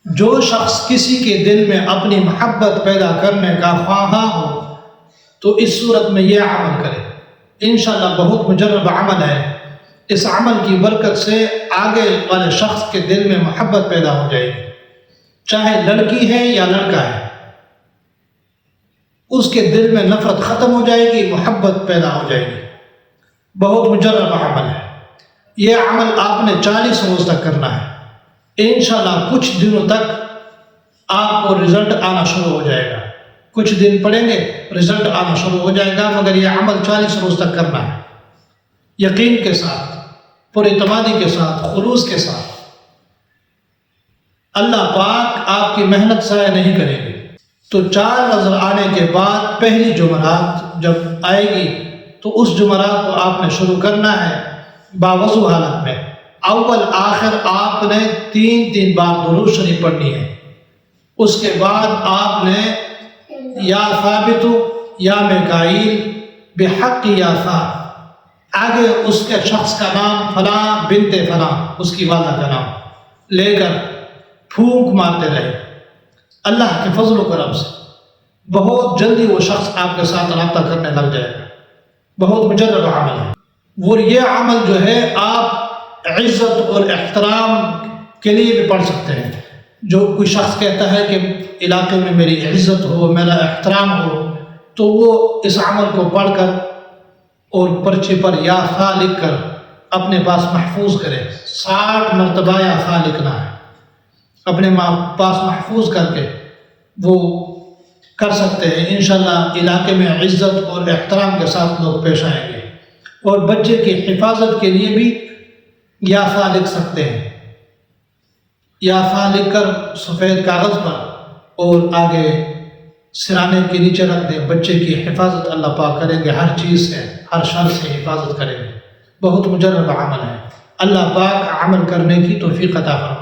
جو شخص کسی کے دل میں اپنی محبت پیدا کرنے کا خواہاں ہو تو اس صورت میں یہ عمل کرے، انشاءاللہ بہت مجرب عمل ہے۔ اس عمل کی برکت سے آگے والے شخص کے دل میں محبت پیدا ہو جائے گی، چاہے لڑکی ہے یا لڑکا ہے، اس کے دل میں نفرت ختم ہو جائے گی، محبت پیدا ہو جائے گی۔ بہت مجرب عمل ہے یہ عمل، آپ نے 40 روز تک کرنا ہے۔ انشاءاللہ کچھ دنوں تک آپ کو رزلٹ آنا شروع ہو جائے گا، کچھ دن پڑیں گے رزلٹ آنا شروع ہو جائے گا، مگر یہ عمل 40 روز تک کرنا ہے، یقین کے ساتھ، پر اعتمادی کے ساتھ، خلوص کے ساتھ۔ اللہ پاک آپ کی محنت ضائع نہیں کرے گی۔ تو 4 نظر آنے کے بعد پہلی جمعرات جب آئے گی تو اس جمعرات کو آپ نے شروع کرنا ہے باوضو حالت میں۔ اول آخر آپ نے 3 بار درود شریف پڑھنی ہے۔ اس کے بعد آپ نے یا ثابت یا میکائیل بحق یا ثابت، آگے اس کے شخص کا نام فلاں بنت فلاں، اس کی والدہ کا نام لے کر پھونک مارتے رہے۔ اللہ کے فضل و کرم سے بہت جلدی وہ شخص آپ کے ساتھ رابطہ کرنے لگ جائے گا۔ بہت مجرب عمل ہے، وہ یہ عمل جو ہے آپ عزت اور احترام کے لیے بھی پڑھ سکتے ہیں۔ جو کوئی شخص کہتا ہے کہ علاقے میں میری عزت ہو، میرا احترام ہو، تو وہ اس عمل کو پڑھ کر اور پرچے پر یا خا لکھ کر اپنے پاس محفوظ کرے۔ 60 مرتبہ یا خا لکھنا ہے، اپنے پاس محفوظ کر کے وہ کر سکتے ہیں۔ انشاءاللہ علاقے میں عزت اور احترام کے ساتھ لوگ پیش آئیں گے۔ اور بچے کی حفاظت کے لیے بھی یا فا لکھ سکتے ہیں، یا فا لکھ کر سفید کاغذ پر اور آگے سرانے کے نیچے رکھ دیں۔ بچے کی حفاظت اللہ پاک کریں گے، ہر چیز سے، ہر شر سے حفاظت کریں گے۔ بہت مجرب عمل ہے، اللہ پاک عمل کرنے کی توفیق عطا فرمائے۔